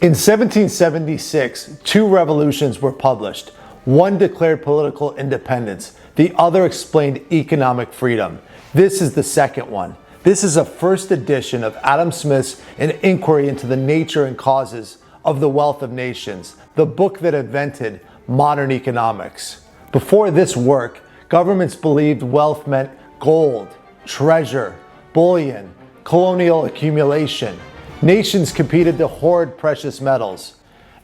In 1776, two revolutions were published. One declared political independence. The other explained economic freedom. This is the second one. This is a first edition of Adam Smith's An Inquiry into the Nature and Causes of the Wealth of Nations, the book that invented modern economics. Before this work, governments believed wealth meant gold, treasure, bullion, colonial accumulation. Nations competed to hoard precious metals.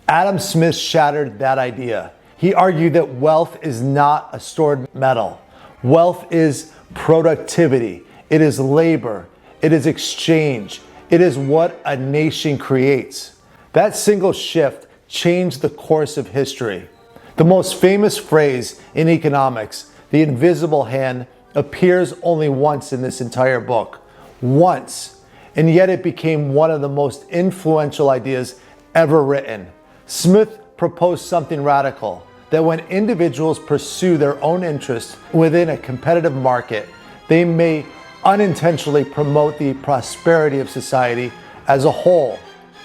Adam Smith shattered that idea. He argued that wealth is not a stored metal. Wealth is productivity. It is labor. It is exchange. It is what a nation creates. That single shift changed the course of history. The most famous phrase in economics, the invisible hand, appears only once in this entire book. Once. And yet it became one of the most influential ideas ever written. Smith proposed something radical, that when individuals pursue their own interests within a competitive market, they may unintentionally promote the prosperity of society as a whole.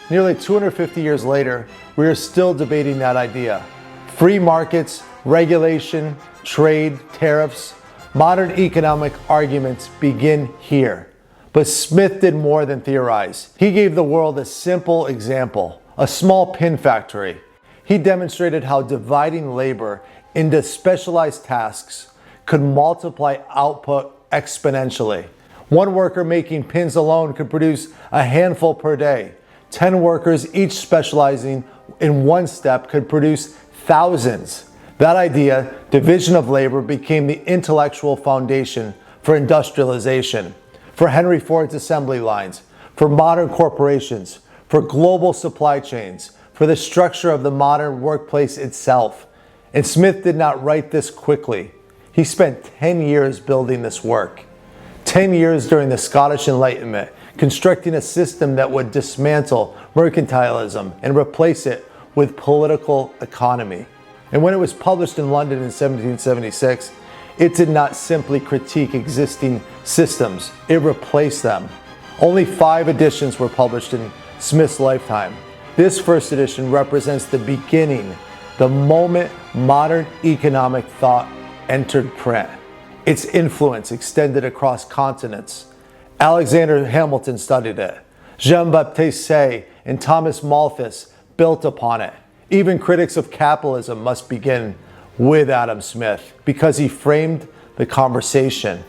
Nearly 250 years later, we are still debating that idea. Free markets, regulation, trade, tariffs, modern economic arguments begin here. But Smith did more than theorize. He gave the world a simple example, a small pin factory. He demonstrated how dividing labor into specialized tasks could multiply output exponentially. One worker making pins alone could produce a handful per day. 10 workers, each specializing in one step, could produce thousands. That idea, division of labor, became the intellectual foundation for industrialization, for Henry Ford's assembly lines, for modern corporations, for global supply chains, for the structure of the modern workplace itself. And Smith did not write this quickly. He spent 10 years building this work. 10 years during the Scottish Enlightenment, constructing a system that would dismantle mercantilism and replace it with political economy. And when it was published in London in 1776, it did not simply critique existing systems, it replaced them. Only 5 editions were published in Smith's lifetime. This first edition represents the beginning, the moment modern economic thought entered print. Its influence extended across continents. Alexander Hamilton studied it. Jean-Baptiste Say and Thomas Malthus built upon it. Even critics of capitalism must begin with Adam Smith because he framed the conversation.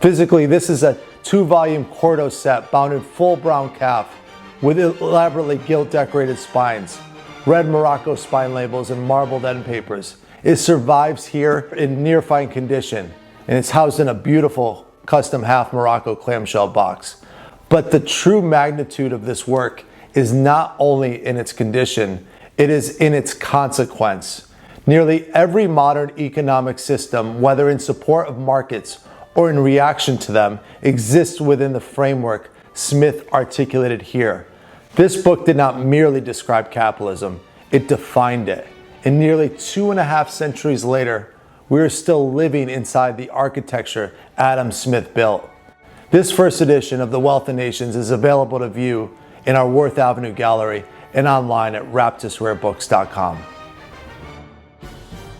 Physically, this is a 2-volume quarto set bound in full brown calf with elaborately gilt-decorated spines, red Morocco spine labels, and marbled end papers. It survives here in near fine condition, and it's housed in a beautiful custom half Morocco clamshell box. But the true magnitude of this work is not only in its condition, it is in its consequence. Nearly every modern economic system, whether in support of markets or in reaction to them, exists within the framework Smith articulated here. This book did not merely describe capitalism, it defined it. And nearly 2.5 centuries later, we are still living inside the architecture Adam Smith built. This first edition of The Wealth of Nations is available to view in our Worth Avenue gallery and online at raptisrarebooks.com.